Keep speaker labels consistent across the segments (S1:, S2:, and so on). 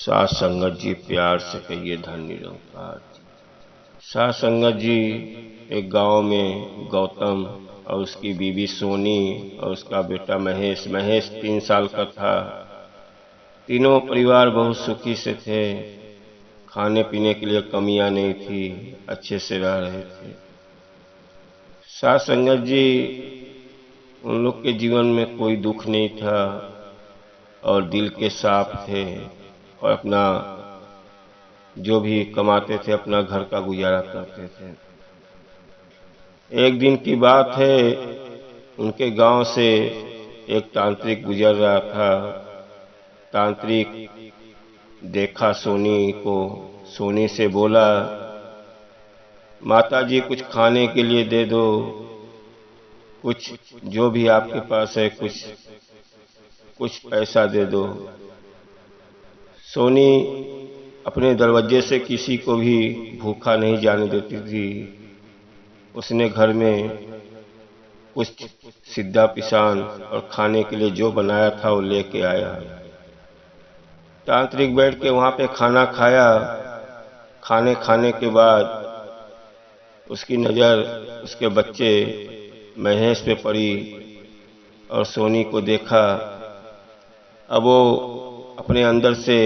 S1: साथ संगत जी प्यार से कहिए धन निरंकार जी। साथ संगत जी, एक गांव में गौतम और उसकी बीवी सोनी और उसका बेटा महेश। महेश 3 साल का था। तीनों परिवार बहुत सुखी से थे। खाने पीने के लिए कमियां नहीं थी, अच्छे से रह रहे थे। साथ संगत जी, उन लोग के जीवन में कोई दुख नहीं था और दिल के साफ थे और अपना जो भी कमाते थे अपना घर का गुजारा करते थे। एक दिन की बात है, उनके गांव से एक तांत्रिक गुजर रहा था। तांत्रिक देखा सोनी को, सोनी से बोला, माता जी कुछ खाने के लिए दे दो, कुछ जो भी आपके पास है कुछ कुछ पैसा दे दो। सोनी अपने दरवाजे से किसी को भी भूखा नहीं जाने देती थी। उसने घर में कुछ सिद्धा पिसान और खाने के लिए जो बनाया था वो लेके आया। तांत्रिक बैठ के वहां पे खाना खाया। खाने के बाद उसकी नज़र उसके बच्चे महेश पे पड़ी और सोनी को देखा। अब वो अपने अंदर से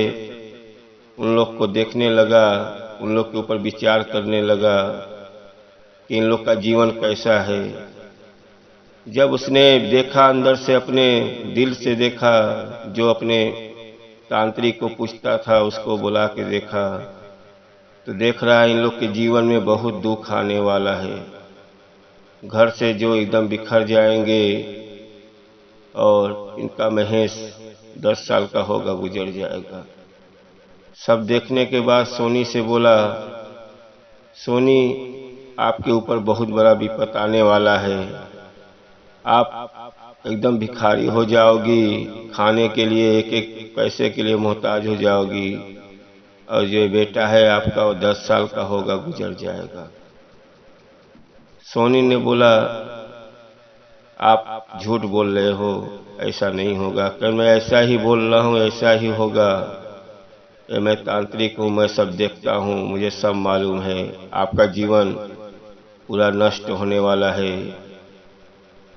S1: उन लोग को देखने लगा, उन लोग के ऊपर विचार करने लगा कि इन लोग का जीवन कैसा है। जब उसने देखा, अंदर से अपने दिल से देखा, जो अपने तांत्रिक को पूछता था उसको बुला के देखा, तो देख रहा है इन लोग के जीवन में बहुत दुख आने वाला है। घर से जो एकदम बिखर जाएंगे और इनका महेश 10 साल का होगा, गुजर जाएगा। सब देखने के बाद सोनी से बोला, सोनी आपके ऊपर बहुत बड़ा विपत आने वाला है। आप एकदम भिखारी हो जाओगी, खाने के लिए एक एक पैसे के लिए मोहताज हो जाओगी और जो बेटा है आपका वो 10 साल का होगा, गुजर जाएगा। सोनी ने बोला, आप झूठ बोल रहे हो, ऐसा नहीं होगा। कि मैं ऐसा ही बोल रहा हूँ, ऐसा ही होगा। मैं तांत्रिक हूँ, मैं सब देखता हूँ, मुझे सब मालूम है। आपका जीवन पूरा नष्ट होने वाला है।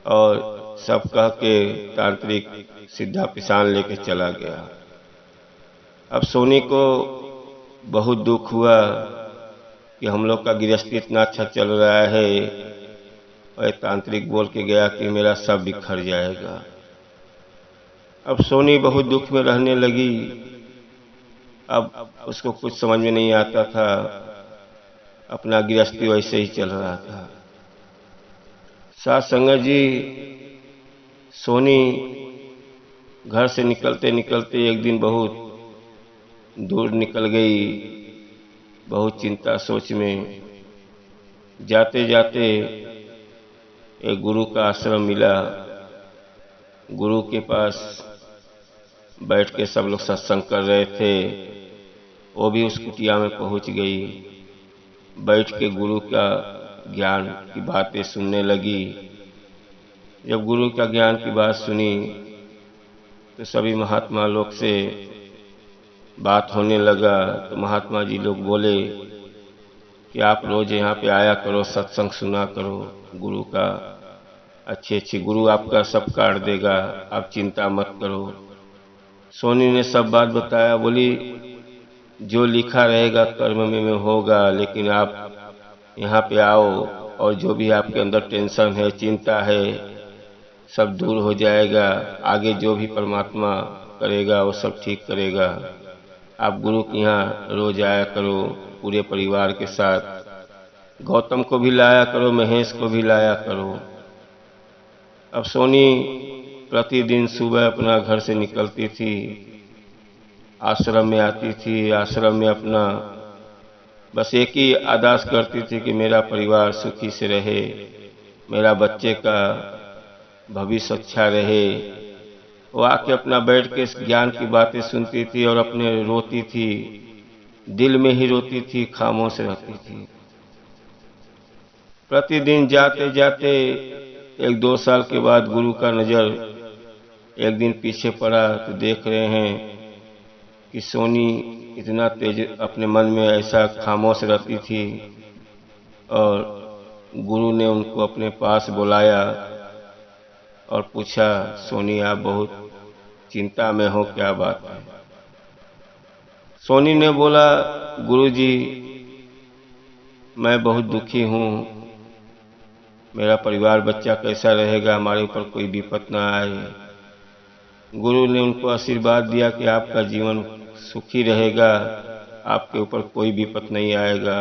S1: और सब कह के तांत्रिक सीधा पिसान लेके चला गया। अब सोनी को बहुत दुख हुआ कि हम लोग का गृहस्थी इतना अच्छा चल रहा है और तांत्रिक बोल के गया कि मेरा सब बिखर जाएगा। अब सोनी बहुत दुख में रहने लगी। अब उसको कुछ समझ में नहीं आता था, अपना गृहस्थी वैसे ही चल रहा था। साथ संगत जी, सोनी घर से निकलते निकलते एक दिन बहुत दूर निकल गई, बहुत चिंता सोच में। जाते जाते एक गुरु का आश्रम मिला। गुरु के पास बैठ के सब लोग सत्संग कर रहे थे। वो भी उस कुटिया में पहुंच गई। बैठ के गुरु का ज्ञान की बातें सुनने लगी। जब गुरु का ज्ञान की बात सुनी तो सभी महात्मा लोग से बात होने लगा। तो महात्मा जी लोग बोले कि आप रोज यहाँ पे आया करो, सत्संग सुना करो गुरु का। अच्छी अच्छी गुरु आपका सब काट देगा, आप चिंता मत करो। सोनी ने सब बात बताया। बोली, जो लिखा रहेगा कर्म में होगा, लेकिन आप यहाँ पे आओ और जो भी आपके अंदर टेंशन है, चिंता है, सब दूर हो जाएगा। आगे जो भी परमात्मा करेगा वो सब ठीक करेगा। आप गुरु के यहाँ रोज आया करो पूरे परिवार के साथ। गौतम को भी लाया करो, महेश को भी लाया करो। अब सोनी प्रतिदिन सुबह अपना घर से निकलती थी, आश्रम में आती थी। आश्रम में अपना बस एक ही अरदास करती थी कि मेरा परिवार सुखी से रहे, मेरा बच्चे का भविष्य अच्छा रहे। वो आके अपना बैठ के ज्ञान की बातें सुनती थी और अपने रोती थी, दिल में ही रोती थी, खामोश रहती थी। प्रतिदिन जाते जाते 1-2 साल के बाद गुरु का नज़र एक दिन पीछे पड़ा तो देख रहे हैं कि सोनी इतना तेज अपने मन में ऐसा खामोश रहती थी। और गुरु ने उनको अपने पास बुलाया और पूछा, सोनी आप बहुत चिंता में हो, क्या बात है? सोनी ने बोला, गुरुजी मैं बहुत दुखी हूँ, मेरा परिवार बच्चा कैसा रहेगा, हमारे ऊपर कोई विपत ना आए। गुरु ने उनको आशीर्वाद दिया कि आपका जीवन सुखी रहेगा, आपके ऊपर कोई विपत नहीं आएगा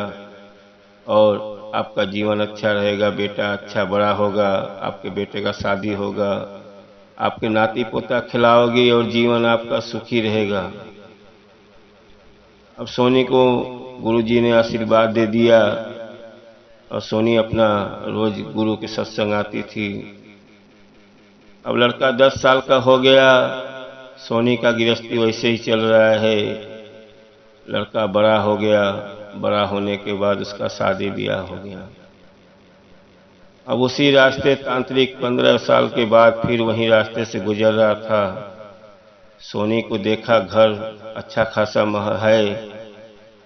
S1: और आपका जीवन अच्छा रहेगा, बेटा अच्छा बड़ा होगा, आपके बेटे का शादी होगा, आपके नाती पोता खिलाओगे और जीवन आपका सुखी रहेगा। अब सोनी को गुरुजी ने आशीर्वाद दे दिया और सोनी अपना रोज गुरु के सत्संग आती थी। अब लड़का 10 साल का हो गया, सोनी का गृहस्थी वैसे ही चल रहा है। लड़का बड़ा हो गया, बड़ा होने के बाद उसका शादी ब्याह हो गया। अब उसी रास्ते तांत्रिक 15 साल के बाद फिर वही रास्ते से गुजर रहा था। सोनी को देखा घर अच्छा खासा है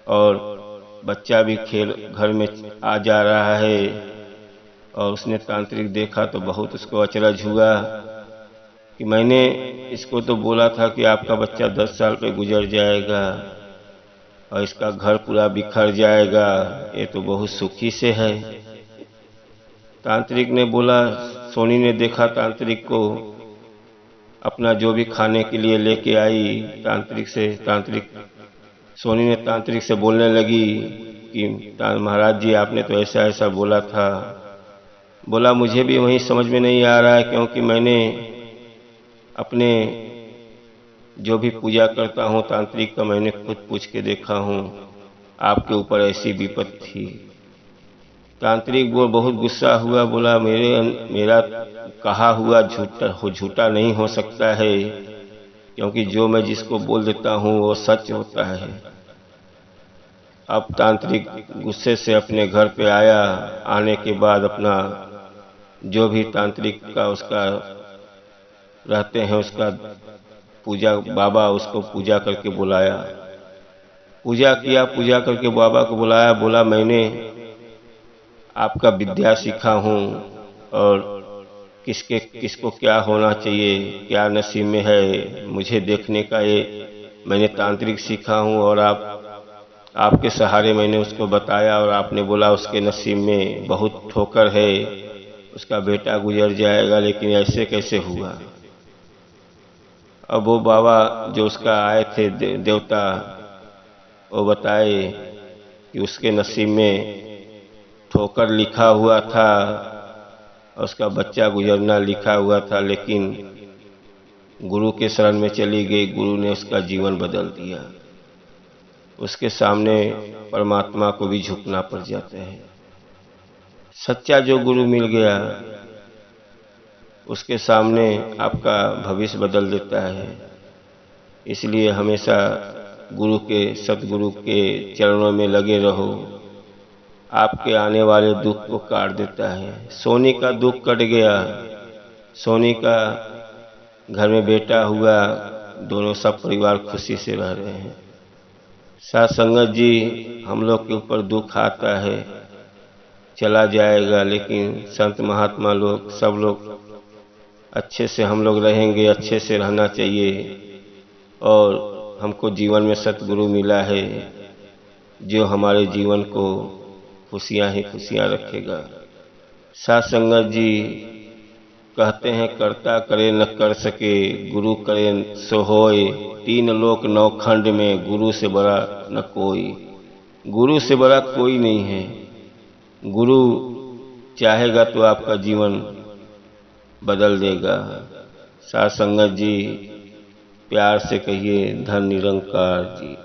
S1: और बच्चा भी खेल घर में आ जा रहा है। और उसने तांत्रिक देखा तो बहुत उसको अचरज हुआ कि मैंने इसको तो बोला था कि आपका बच्चा 10 साल पे गुजर जाएगा और इसका घर पूरा बिखर जाएगा, ये तो बहुत सुखी से है। तांत्रिक ने बोला, सोनी ने देखा तांत्रिक को, अपना जो भी खाने के लिए लेके आई तांत्रिक सोनी ने तांत्रिक से बोलने लगी कि महाराज जी आपने तो ऐसा ऐसा बोला था। बोला मुझे भी वही समझ में नहीं आ रहा है, क्योंकि मैंने अपने जो भी पूजा करता हूँ तांत्रिक का मैंने खुद पूछ के देखा हूँ, आपके ऊपर ऐसी विपत्ति थी। तांत्रिक वो बहुत गुस्सा हुआ, बोला मेरा कहा हुआ झूठा नहीं हो सकता है, क्योंकि जो मैं जिसको बोल देता हूँ वो सच होता है। अब तांत्रिक गुस्से से अपने घर पे आया। आने के बाद अपना जो भी तांत्रिक का उसका रहते हैं उसका पूजा बाबा उसको पूजा करके बुलाया। पूजा किया, पूजा करके बाबा को बुलाया। बोला मैंने आपका विद्या सीखा हूँ और किसको क्या होना चाहिए, क्या नसीब में है, मुझे देखने का ये मैंने तांत्रिक सीखा हूँ और आपके सहारे मैंने उसको बताया और आपने बोला उसके नसीब में बहुत ठोकर है, उसका बेटा गुजर जाएगा, लेकिन ऐसे कैसे हुआ। अब वो बाबा जो उसका आए थे देवता, वो बताए कि उसके नसीब में ठोकर लिखा हुआ था, उसका बच्चा गुजरना लिखा हुआ था, लेकिन गुरु के शरण में चली गई, गुरु ने उसका जीवन बदल दिया। उसके सामने परमात्मा को भी झुकना पड़ जाता है। सच्चा जो गुरु मिल गया उसके सामने आपका भविष्य बदल देता है। इसलिए हमेशा गुरु के सतगुरु के चरणों में लगे रहो, आपके आने वाले दुख को काट देता है। सोनी का दुख कट गया, सोनी का घर में बेटा हुआ, दोनों सब परिवार खुशी से रह रहे हैं। साथ संगत जी, हम लोग के ऊपर दुख आता है चला जाएगा, लेकिन संत महात्मा लोग सब लोग अच्छे से हम लोग रहेंगे, अच्छे से रहना चाहिए। और हमको जीवन में सतगुरु मिला है जो हमारे जीवन को खुशियाँ ही खुशियाँ रखेगा। साथ संगत जी कहते हैं, करता करे न कर सके, गुरु करे सो होए, 3 लोक 9 खंड में गुरु से बड़ा न कोई। गुरु से बड़ा कोई नहीं है। गुरु चाहेगा तो आपका जीवन बदल देगा। साथ संगत जी प्यार से कहिए, धन निरंकार जी।